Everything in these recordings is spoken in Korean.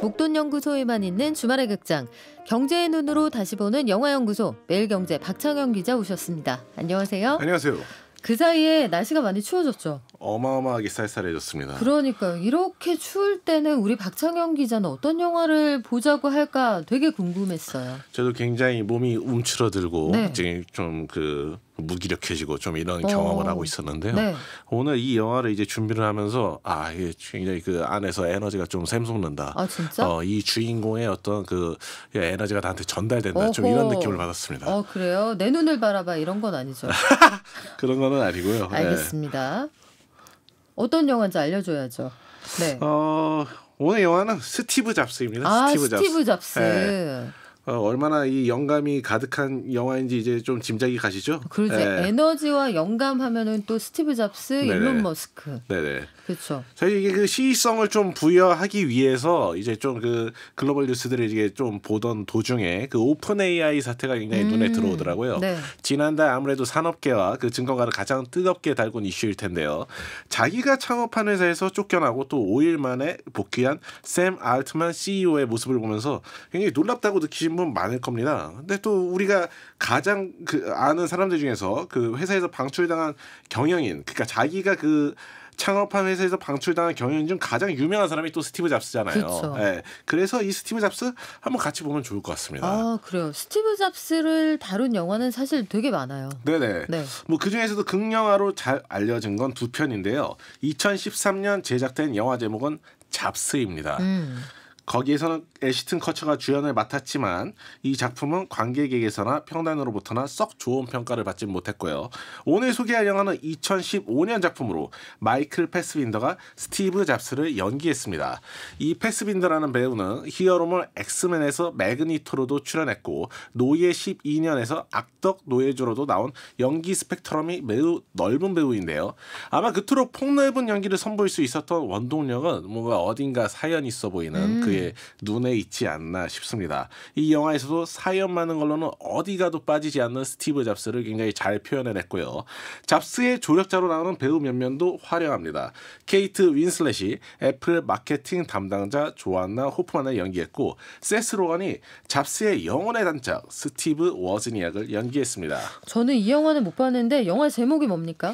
목돈연구소에만 있는 주말의 극장, 경제의 눈으로 다시 보는 영화연구소, 매일경제 박창영 기자 오셨습니다. 안녕하세요. 안녕하세요. 그 사이에 날씨가 많이 추워졌죠? 어마어마하게 쌀쌀해졌습니다. 그러니까요. 이렇게 추울 때는 우리 박창영 기자는 어떤 영화를 보자고 할까 되게 궁금했어요. 저도 굉장히 몸이 움츠러들고 네. 좀 무기력해지고 좀 이런 경험을 하고 있었는데요. 네. 오늘 이 영화를 이제 준비를 하면서 이게 굉장히 그 안에서 에너지가 좀 샘솟는다. 아 진짜? 이 주인공의 어떤 그 에너지가 나한테 전달된다. 좀 이런 느낌을 받았습니다. 그래요? 내 눈을 바라봐 이런 건 아니죠? 그런 거는 아니고요. 알겠습니다. 네. 어떤 영화인지 알려줘야죠. 네. 오늘 영화는 스티브 잡스입니다. 스티브 잡스. 네. 얼마나 이 영감이 가득한 영화인지 이제 좀 짐작이 가시죠? 그렇죠. 네. 에너지와 영감 하면은 또 스티브 잡스, 네네. 일론 머스크. 네네. 그렇죠. 저희 이게 그 시의성을 좀 부여하기 위해서 이제 좀 그 글로벌 뉴스들을 이게 좀 보던 도중에 그 오픈 AI 사태가 굉장히 눈에 들어오더라고요. 네. 지난달 아무래도 산업계와 그 증권가를 가장 뜨겁게 달군 이슈일 텐데요. 자기가 창업한 회사에서 쫓겨나고 또 5일 만에 복귀한 샘 알트만 CEO의 모습을 보면서 굉장히 놀랍다고 느끼신 분 많을 겁니다. 근데 또 우리가 가장 아는 사람들 중에서 그 회사에서 방출당한 경영인, 그러니까 자기가 그 창업한 회사에서 방출당한 경영인 중 가장 유명한 사람이 또 스티브 잡스잖아요. 그렇죠. 네, 그래서 이 스티브 잡스 한번 같이 보면 좋을 것 같습니다. 그래요. 스티브 잡스를 다룬 영화는 사실 되게 많아요. 네네. 네. 뭐 그중에서도 극영화로 잘 알려진 건 두 편인데요. 2013년 제작된 영화 제목은 잡스입니다. 거기에서는 애시튼 커처가 주연을 맡았지만 이 작품은 관객에게서나 평단으로부터나 썩 좋은 평가를 받지 못했고요. 오늘 소개할 영화는 2015년 작품으로 마이클 패스빈더가 스티브 잡스를 연기했습니다. 이 패스빈더라는 배우는 히어로물 엑스맨에서 매그니토로도 출연했고 노예 12년에서 악덕 노예주로도 나온 연기 스펙트럼이 매우 넓은 배우인데요. 아마 그토록 폭넓은 연기를 선보일 수 있었던 원동력은 뭔가 어딘가 사연이 있어 보이는 그의 눈에 있지 않나 싶습니다. 이 영화에서도 사연 많은 걸로는 어디 가도 빠지지 않는 스티브 잡스를 굉장히 잘 표현해냈고요. 잡스의 조력자로 나오는 배우 면면도 화려합니다. 케이트 윈슬렛이 애플 마케팅 담당자 조안나 호프만을 연기했고 세스 로건이 잡스의 영혼의 단짝 스티브 워즈니악을 연기했습니다. 저는 이 영화는 못 봤는데 영화 제목이 뭡니까?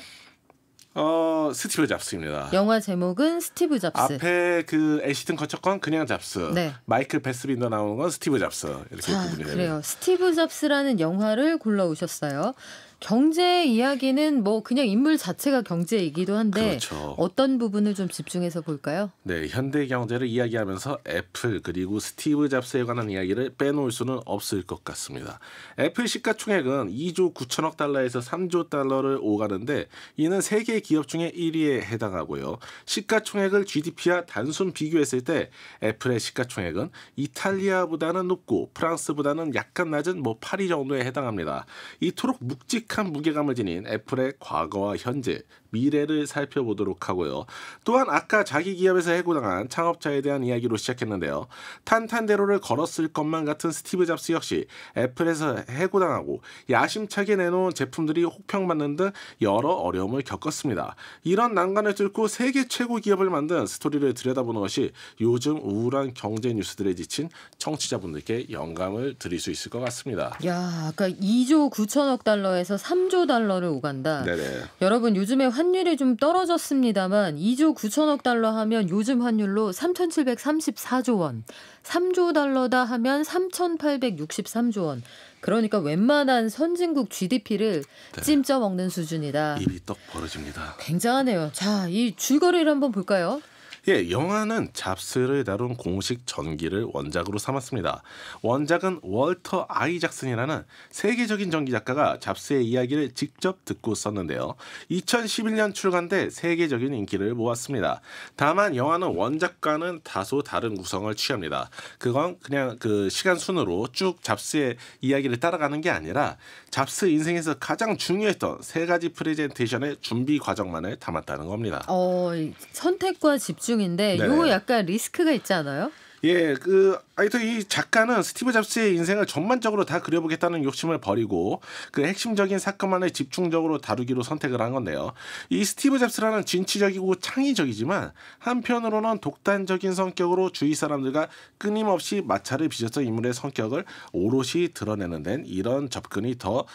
스티브 잡스입니다. 영화 제목은 스티브 잡스. 앞에 그 애시튼 커처 건 그냥 잡스. 네. 마이클 패스빈더 나오는 건 스티브 잡스. 이렇게 구분이 됩니다. 그래요. 스티브 잡스라는 영화를 골라오셨어요. 경제 이야기는 뭐 그냥 인물 자체가 경제이기도 한데 그렇죠. 어떤 부분을 좀 집중해서 볼까요? 네, 현대 경제를 이야기하면서 애플 그리고 스티브 잡스에 관한 이야기를 빼놓을 수는 없을 것 같습니다. 애플 시가총액은 2조 9천억 달러에서 3조 달러를 오가는데 이는 세계 기업 중에 1위에 해당하고요. 시가총액을 GDP와 단순 비교했을 때 애플의 시가총액은 이탈리아보다는 높고 프랑스보다는 약간 낮은 8위 정도에 해당합니다. 이토록 묵직한 무게감을 지닌 애플의 과거와 현재, 미래를 살펴보도록 하고요. 또한 아까 자기 기업에서 해고당한 창업자에 대한 이야기로 시작했는데요. 탄탄대로를 걸었을 것만 같은 스티브 잡스 역시 애플에서 해고당하고 야심차게 내놓은 제품들이 혹평받는 등 여러 어려움을 겪었습니다. 이런 난관을 뚫고 세계 최고 기업을 만든 스토리를 들여다보는 것이 요즘 우울한 경제 뉴스들에 지친 청취자분들께 영감을 드릴 수 있을 것 같습니다. 야, 아까 2조 9천억 달러에서 3조 달러를 오간다. 네네. 여러분 요즘에 환율이 좀 떨어졌습니다만 2조 9천억 달러 하면 요즘 환율로 3,734조 원, 3조 달러다 하면 3,863조 원. 그러니까 웬만한 선진국 GDP를 찜쪄 먹는 수준이다. 입이 떡 벌어집니다. 굉장하네요. 자, 이 줄거리를 한번 볼까요? 예, 영화는 잡스를 다룬 공식 전기를 원작으로 삼았습니다. 원작은 월터 아이작슨이라는 세계적인 전기 작가가 잡스의 이야기를 직접 듣고 썼는데요. 2011년 출간돼 세계적인 인기를 모았습니다. 다만 영화는 원작과는 다소 다른 구성을 취합니다. 그건 그냥 그 시간 순으로 쭉 잡스의 이야기를 따라가는 게 아니라 잡스 인생에서 가장 중요했던 세 가지 프레젠테이션의 준비 과정만을 담았다는 겁니다. 선택과 집중인데 네. 이거 약간 리스크가 있지 않아요? 예, 하여튼 이 작가는 스티브 잡스의 인생을 전반적으로 다 그려보겠다는 욕심을 버리고 그 핵심적인 사건만을 집중적으로 다루기로 선택을 한 건데요. 이 스티브 잡스라는 진취적이고 창의적이지만 한편으로는 독단적인 성격으로 주위 사람들과 끊임없이 마찰을 빚었던 인물의 성격을 오롯이 드러내는 데는 이런 접근이 더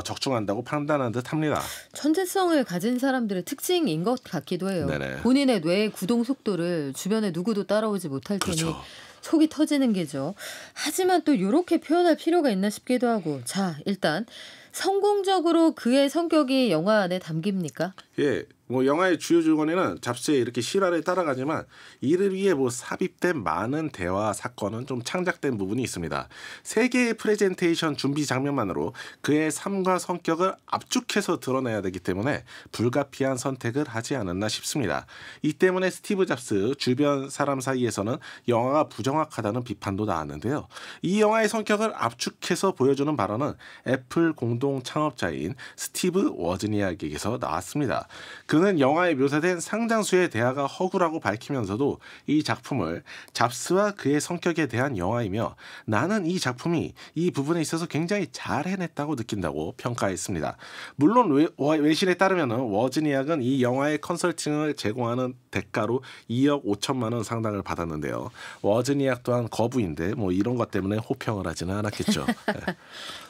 적중한다고 판단한 듯합니다. 천재성을 가진 사람들의 특징인 것 같기도 해요. 네네. 본인의 뇌의 구동 속도를 주변에 누구도 따라오지 못할 테니 그렇죠. 속이 터지는 게죠. 하지만 또 이렇게 표현할 필요가 있나 싶기도 하고. 자, 일단 성공적으로 그의 성격이 영화 안에 담깁니까? 예, 뭐 영화의 주요 주인공에는 잡스의 이렇게 실화를 따라가지만 이를 위해 뭐 삽입된 많은 대화 사건은 좀 창작된 부분이 있습니다. 세 개의 프레젠테이션 준비 장면만으로 그의 삶과 성격을 압축해서 드러내야 되기 때문에 불가피한 선택을 하지 않았나 싶습니다. 이 때문에 스티브 잡스 주변 사람 사이에서는 영화가 부정확하다는 비판도 나왔는데요. 이 영화의 성격을 압축해서 보여주는 발언은 애플 공동 창업자인 스티브 워즈니악에게서 나왔습니다. 그는 영화에 묘사된 상당수의 대화가 허구라고 밝히면서도 이 작품을 잡스와 그의 성격에 대한 영화이며 나는 이 작품이 이 부분에 있어서 굉장히 잘 해냈다고 느낀다고 평가했습니다. 물론 외신에 따르면 워즈니악은 이 영화의 컨설팅을 제공하는 대가로 2억 5천만 원 상당을 받았는데요. 워즈니악 또한 거부인데 뭐 이런 것 때문에 호평을 하지는 않았겠죠.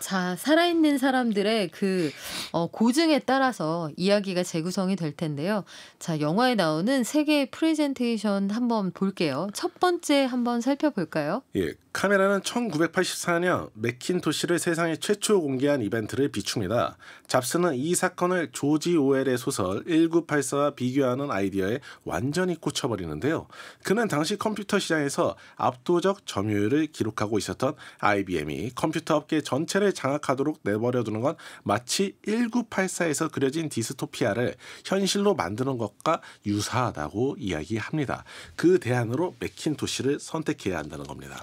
자, 살아있는 사람들의 그 고증에 따라서 이야기가 재구성이 될 텐데요. 자, 영화에 나오는 세 개의 프레젠테이션 한번 볼게요. 첫 번째 한번 살펴볼까요? 예, 카메라는 1984년 맥킨토시를 세상에 최초 공개한 이벤트를 비춥니다. 잡스는 이 사건을 조지 오웰의 소설 1984와 비교하는 아이디어에 완전히 꽂혀버리는데요. 그는 당시 컴퓨터 시장에서 압도적 점유율을 기록하고 있었던 IBM이 컴퓨터 업계 전체를 장악하도록 내버려두는 건 마치 1984에서 그려진 디스토피아를 현실로 만드는 것과 유사하다고 이야기합니다. 그 대안으로 맥킨토시를 선택해야 한다는 겁니다.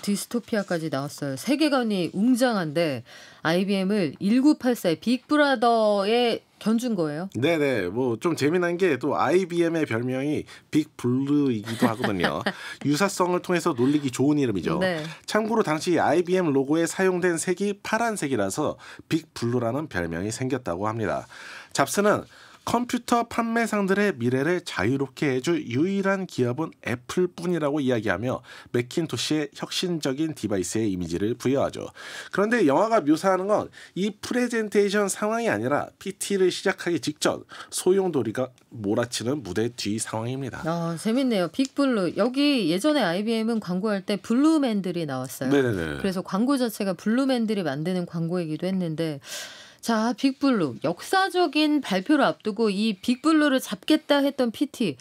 디스토피아까지 나왔어요. 세계관이 웅장한데 IBM을 1984의 빅브라더에 견준 거예요? 네네. 뭐 좀 재미난 게 또 IBM의 별명이 빅블루이기도 하거든요. 유사성을 통해서 놀리기 좋은 이름이죠. 네. 참고로 당시 IBM 로고에 사용된 색이 파란색이라서 빅블루라는 별명이 생겼다고 합니다. 잡스는 컴퓨터 판매상들의 미래를 자유롭게 해줄 유일한 기업은 애플뿐이라고 이야기하며 맥킨토시의 혁신적인 디바이스의 이미지를 부여하죠. 그런데 영화가 묘사하는 건 이 프레젠테이션 상황이 아니라 PT를 시작하기 직전 소용돌이가 몰아치는 무대 뒤 상황입니다. 재밌네요. 빅블루. 여기 예전에 IBM은 광고할 때 블루맨들이 나왔어요. 네네네. 그래서 광고 자체가 블루맨들이 만드는 광고이기도 했는데 자, 빅블루. 역사적인 발표를 앞두고 이 빅블루를 잡겠다 했던 PT.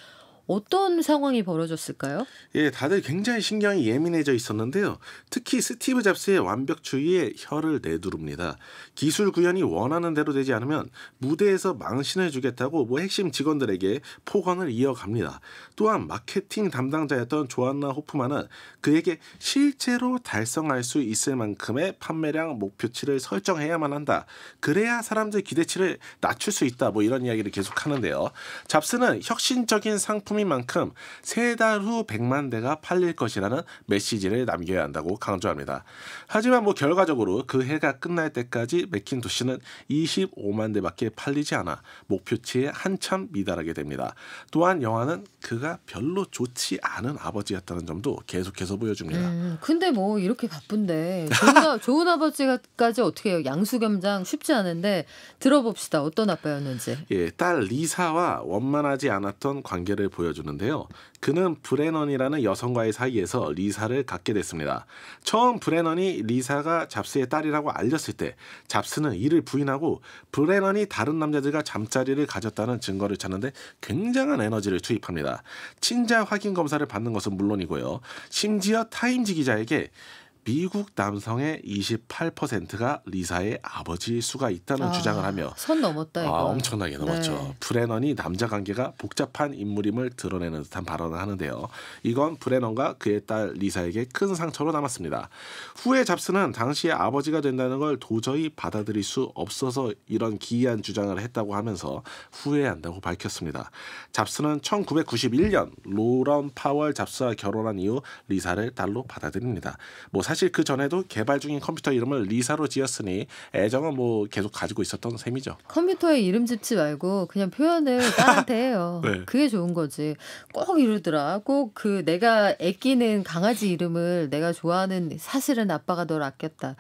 어떤 상황이 벌어졌을까요? 예, 다들 굉장히 신경이 예민해져 있었는데요. 특히 스티브 잡스의 완벽주의에 혀를 내두릅니다. 기술 구현이 원하는 대로 되지 않으면 무대에서 망신을 주겠다고 핵심 직원들에게 폭언을 이어갑니다. 또한 마케팅 담당자였던 조안나 호프만은 그에게 실제로 달성할 수 있을 만큼의 판매량 목표치를 설정해야만 한다. 그래야 사람들 기대치를 낮출 수 있다. 이런 이야기를 계속하는데요. 잡스는 혁신적인 상품 인 만큼 3달 후 100만 대가 팔릴 것이라는 메시지를 남겨야 한다고 강조합니다. 하지만 결과적으로 그 해가 끝날 때까지 맥킨토시는 25만 대밖에 팔리지 않아 목표치에 한참 미달하게 됩니다. 또한 영화는 그가 별로 좋지 않은 아버지였다는 점도 계속해서 보여줍니다. 근데 이렇게 바쁜데 좋은 아버지까지 어떻게 해요? 양수겸장 쉽지 않은데 들어봅시다. 어떤 아빠였는지. 예, 딸 리사와 원만하지 않았던 관계를 보여주는데요. 그는 브레넌이라는 여성과의 사이에서 리사를 갖게 됐습니다. 처음 브레넌이 리사가 잡스의 딸이라고 알렸을 때 잡스는 이를 부인하고 브레넌이 다른 남자들과 잠자리를 가졌다는 증거를 찾는데 굉장한 에너지를 투입합니다. 친자 확인 검사를 받는 것은 물론이고요. 심지어 타임지 기자에게 미국 남성의 28%가 리사의 아버지일 수가 있다는 주장을 하며 선 넘었다 이거. 엄청나게 넘었죠. 네. 브레넌이 남자 관계가 복잡한 인물임을 드러내는 듯한 발언을 하는데요. 이건 브레넌과 그의 딸 리사에게 큰 상처로 남았습니다. 후에 잡스는 당시의 아버지가 된다는 걸 도저히 받아들일 수 없어서 이런 기이한 주장을 했다고 하면서 후회한다고 밝혔습니다. 잡스는 1991년 로런 파월 잡스와 결혼한 이후 리사를 딸로 받아들입니다. 사실 그 전에도 개발 중인 컴퓨터 이름을 리사로 지었으니 애정은 계속 가지고 있었던 셈이죠. 컴퓨터에 이름 짓지 말고 그냥 표현을 딸한테 해요. 네. 그게 좋은 거지. 꼭 이러더라. 꼭 그 내가 아끼는 강아지 이름을 내가 좋아하는 사실은 아빠가 널 아꼈다.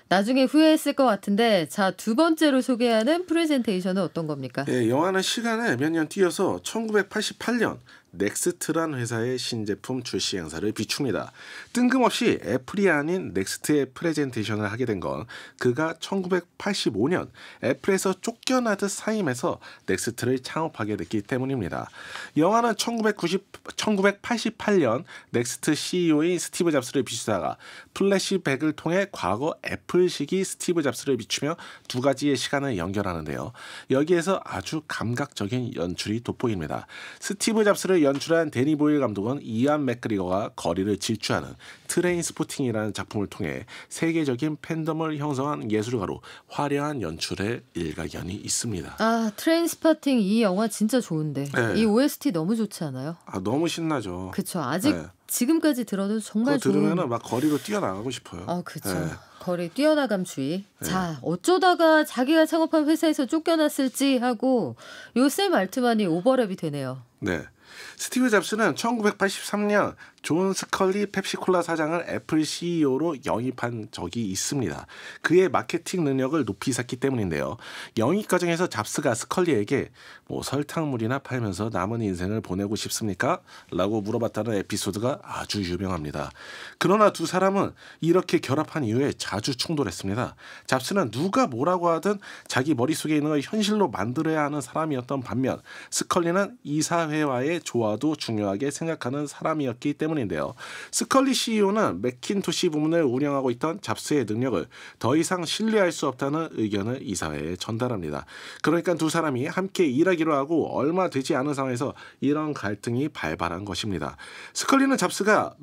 나중에 후회했을 것 같은데 자, 두 번째로 소개하는 프레젠테이션은 어떤 겁니까? 네, 영화는 시간을 몇 년 뛰어서 1988년 넥스트란 회사의 신제품 출시 행사를 비춥니다. 뜬금없이 애플이 아닌 넥스트의 프레젠테이션을 하게 된 건 그가 1985년 애플에서 쫓겨나듯 사임해서 넥스트를 창업하게 됐기 때문입니다. 영화는 1988년 넥스트 CEO인 스티브 잡스를 비추다가 플래시백을 통해 과거 애플 시기 스티브 잡스를 비추며 두 가지의 시간을 연결하는데요. 여기에서 아주 감각적인 연출이 돋보입니다. 스티브 잡스를 연출한 데니 보일 감독은 이안 맥그리거가 거리를 질주하는 트레인스포팅이라는 작품을 통해 세계적인 팬덤을 형성한 예술가로 화려한 연출의 일가견이 있습니다. 트레인스포팅 이 영화 진짜 좋은데 네. 이 OST 너무 좋지 않아요? 너무 신나죠. 그렇죠. 아직 네. 지금까지 들어도 정말 그거 들으면은 막 거리로 뛰어나가고 싶어요. 그렇죠. 네. 거리 뛰어나감주의. 네. 자, 어쩌다가 자기가 창업한 회사에서 쫓겨났을지 하고 요 샘 알트만이 오버랩이 되네요. 네. 스티브 잡스는 1983년 존 스컬리 펩시콜라 사장을 애플 CEO로 영입한 적이 있습니다. 그의 마케팅 능력을 높이 샀기 때문인데요. 영입 과정에서 잡스가 스컬리에게 설탕물이나 팔면서 남은 인생을 보내고 싶습니까? 라고 물어봤다는 에피소드가 아주 유명합니다. 그러나 두 사람은 이렇게 결합한 이후에 자주 충돌했습니다. 잡스는 누가 뭐라고 하든 자기 머릿속에 있는 걸 현실로 만들어야 하는 사람이었던 반면 스컬리는 이사회와의 조화도 중요하게 생각하는 사람이었기 때문인데요. 스컬리 CEO는 맥킨토시 부문을 운영하고 있던 잡스의 능력을 더 이상 신뢰할 수 없다는 의견을 이사회에 전달합니다. 그러니까 두 사람이 함께 일하기로 하고 얼마 되지 않은 상황에서 이런 갈등이 발발한 것입니다. 스컬리는 잡스가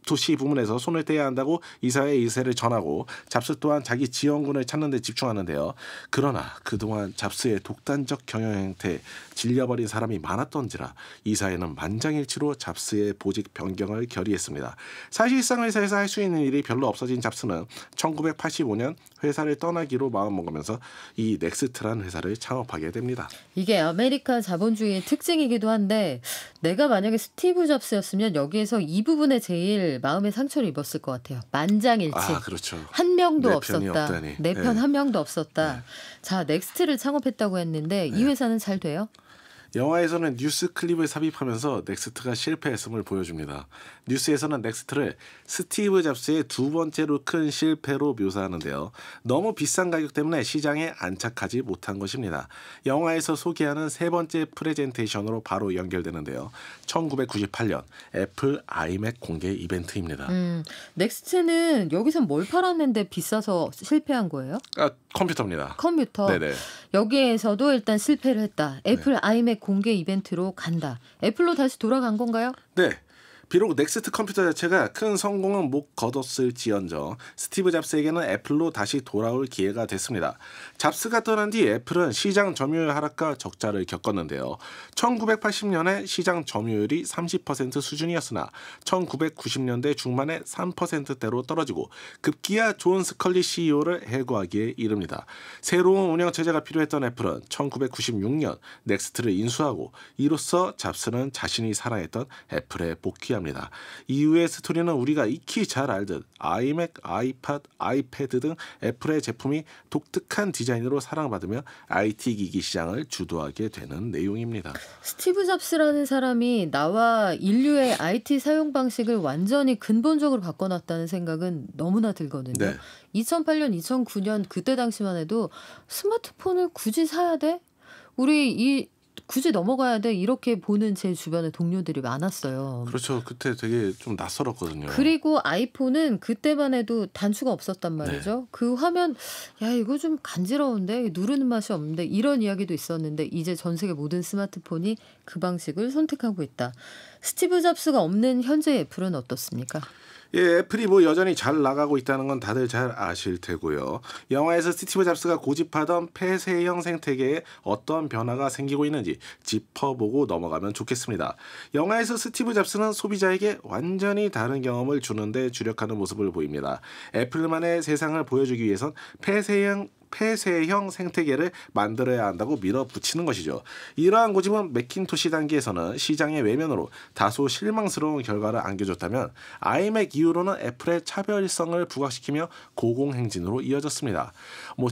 도시 부문에서 손을 떼야 한다고 이사회에 의사를 전하고 잡스 또한 자기 지원군을 찾는 데 집중하는데요. 그러나 그동안 잡스의 독단적 경영 행태에 질려버린 사람이 많았던지라 이사회는 만장일치로 잡스의 보직 변경을 결의했습니다. 사실상 회사에서 할 수 있는 일이 별로 없어진 잡스는 1985년 회사를 떠나기로 마음먹으면서 이 넥스트란 회사를 창업하게 됩니다. 이게 아메리카 자본주의의 특징이기도 한데 내가 만약에 스티브 잡스였으면 여기에서 이 부분에 제일 마음의 상처를 입었을 것 같아요. 만장일치. 그렇죠. 한 명도 내 없었다. 내 편 한 명도 없었다. 자, 넥스트를 창업했다고 했는데 이 회사는 잘 돼요? 영화에서는 뉴스 클립을 삽입하면서 넥스트가 실패했음을 보여줍니다. 뉴스에서는 넥스트를 스티브 잡스의 두 번째로 큰 실패로 묘사하는데요. 너무 비싼 가격 때문에 시장에 안착하지 못한 것입니다. 영화에서 소개하는 세 번째 프레젠테이션으로 바로 연결되는데요. 1998년 애플 아이맥 공개 이벤트입니다. 넥스트는 여기서 뭘 팔았는데 비싸서 실패한 거예요? 컴퓨터입니다. 컴퓨터. 네네. 여기에서도 일단 실패를 했다. 애플 아이맥 공개 이벤트로 간다. 애플로 다시 돌아간 건가요? 네. 비록 넥스트 컴퓨터 자체가 큰 성공은 못 거뒀을지언정 스티브 잡스에게는 애플로 다시 돌아올 기회가 됐습니다. 잡스가 떠난 뒤 애플은 시장 점유율 하락과 적자를 겪었는데요. 1980년에 시장 점유율이 30% 수준이었으나 1990년대 중반에 3%대로 떨어지고 급기야 존 스컬리 CEO를 해고하기에 이릅니다. 새로운 운영체제가 필요했던 애플은 1996년 넥스트를 인수하고 이로써 잡스는 자신이 사랑했던 애플에 복귀합니다. 이후의 스토리는 우리가 익히 잘 알듯 아이맥, 아이팟, 아이패드 등 애플의 제품이 독특한 디자인으로 사랑받으며 IT 기기 시장을 주도하게 되는 내용입니다. 스티브 잡스라는 사람이 나와 인류의 IT 사용 방식을 완전히 근본적으로 바꿔놨다는 생각은 너무나 들거든요. 네. 2008년, 2009년 그때 당시만 해도 스마트폰을 굳이 사야 돼? 우리 이 굳이 넘어가야 돼 이렇게 보는 제 주변의 동료들이 많았어요. 그렇죠. 그때 되게 좀 낯설었거든요. 그리고 아이폰은 그때만 해도 단추가 없었단 말이죠. 네. 그 화면 야 이거 좀 간지러운데 누르는 맛이 없는데 이런 이야기도 있었는데 이제 전 세계 모든 스마트폰이 그 방식을 선택하고 있다. 스티브 잡스가 없는 현재 애플은 어떻습니까? 예, 애플이 뭐 여전히 잘 나가고 있다는 건 다들 잘 아실 테고요. 영화에서 스티브 잡스가 고집하던 폐쇄형 생태계에 어떤 변화가 생기고 있는지 짚어보고 넘어가면 좋겠습니다. 영화에서 스티브 잡스는 소비자에게 완전히 다른 경험을 주는데 주력하는 모습을 보입니다. 애플만의 세상을 보여주기 위해선 폐쇄형 생태계를 만들어야 한다고 밀어붙이는 것이죠. 이러한 고집은 맥킨토시 단계에서는 시장의 외면으로 다소 실망스러운 결과를 안겨줬다면 아이맥 이후로는 애플의 차별성을 부각시키며 고공행진으로 이어졌습니다.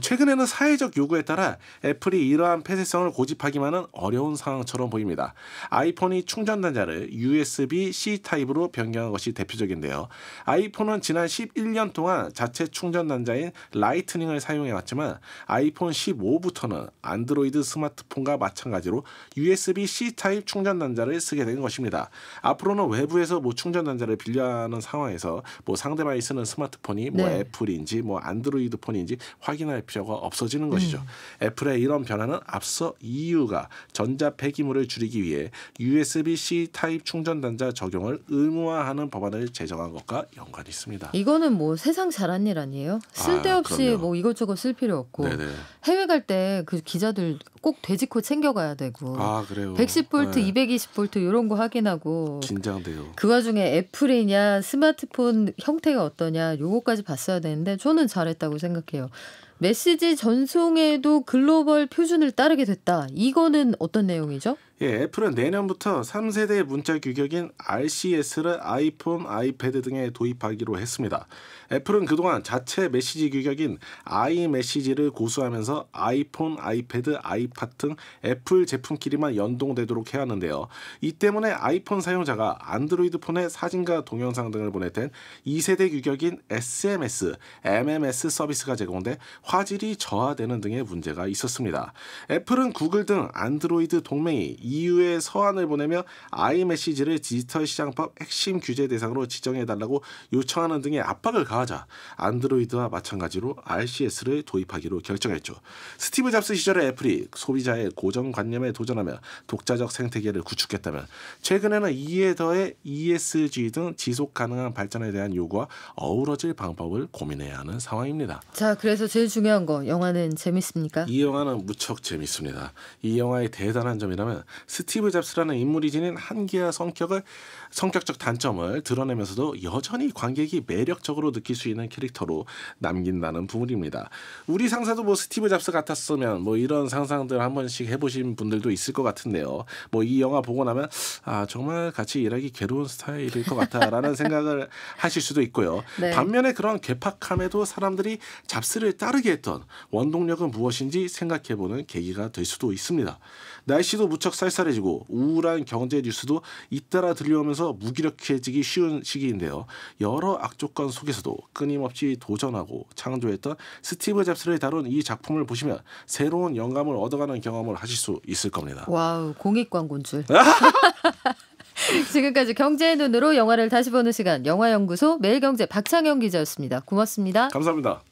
최근에는 사회적 요구에 따라 애플이 이러한 폐쇄성을 고집하기만은 어려운 상황처럼 보입니다. 아이폰이 충전 단자를 USB-C 타입으로 변경한 것이 대표적인데요. 아이폰은 지난 11년 동안 자체 충전 단자인 라이트닝을 사용해왔지만 아이폰 15부터는 안드로이드 스마트폰과 마찬가지로 USB-C 타입 충전 단자를 쓰게 된 것입니다. 앞으로는 외부에서 충전 단자를 빌려하는 상황에서 상대방이 쓰는 스마트폰이 네. 애플인지 안드로이드 폰인지 확인할 필요가 없어지는 것이죠. 애플의 이런 변화는 앞서 EU가 전자 폐기물을 줄이기 위해 USB-C 타입 충전 단자 적용을 의무화하는 법안을 제정한 것과 연관이 있습니다. 이거는 세상 잘한 일 아니에요? 쓸데없이 이것저것 쓸 필요 없고 네네. 해외 갈 때 그 기자들 꼭 돼지코 챙겨가야 되고 그래요. 110V, 네. 220V 이런 거 확인하고 긴장돼요. 그 와중에 애플이냐 스마트폰 형태가 어떠냐 요거까지 봤어야 되는데 저는 잘했다고 생각해요. 메시지 전송에도 글로벌 표준을 따르게 됐다. 이거는 어떤 내용이죠? 예, 애플은 내년부터 3세대 문자 규격인 RCS를 아이폰, 아이패드 등에 도입하기로 했습니다. 애플은 그동안 자체 메시지 규격인 iMessage를 고수하면서 아이폰, 아이패드, 아이팟 등 애플 제품끼리만 연동되도록 해왔는데요. 이 때문에 아이폰 사용자가 안드로이드 폰에 사진과 동영상 등을 보낼 땐 2세대 규격인 SMS, MMS 서비스가 제공돼 화질이 저하되는 등의 문제가 있었습니다. 애플은 구글 등 안드로이드 동맹이 EU에 서한을 보내며 iMessage를 디지털 시장법 핵심 규제 대상으로 지정해달라고 요청하는 등의 압박을 가하자 안드로이드와 마찬가지로 RCS를 도입하기로 결정했죠. 스티브 잡스 시절에 애플이 소비자의 고정관념에 도전하며 독자적 생태계를 구축했다면 최근에는 이에 더해 ESG 등 지속 가능한 발전에 대한 요구와 어우러질 방법을 고민해야 하는 상황입니다. 자, 그래서 제일 중요한 거 영화는 재밌습니까? 이 영화는 무척 재밌습니다. 이 영화의 대단한 점이라면 스티브 잡스라는 인물이 지닌 한계와 성격적 단점을 드러내면서도 여전히 관객이 매력적으로 느낄 수 있는 캐릭터로 남긴다는 부분입니다. 우리 상사도 스티브 잡스 같았으면 이런 상상들 한 번씩 해보신 분들도 있을 것 같은데요. 이 영화 보고 나면 정말 같이 일하기 괴로운 스타일일 것 같다라는 생각을 하실 수도 있고요. 네. 반면에 그런 괴팍함에도 사람들이 잡스를 따르게 했던 원동력은 무엇인지 생각해보는 계기가 될 수도 있습니다. 날씨도 무척 쌀쌀해지고 우울한 경제 뉴스도 잇따라 들려오면서 무기력해지기 쉬운 시기인데요. 여러 악조건 속에서도 끊임없이 도전하고 창조했던 스티브 잡스를 다룬 이 작품을 보시면 새로운 영감을 얻어가는 경험을 하실 수 있을 겁니다. 와우, 공익 광고인 줄. 지금까지 경제의 눈으로 영화를 다시 보는 시간 영화연구소 매일경제 박창영 기자였습니다. 고맙습니다. 감사합니다.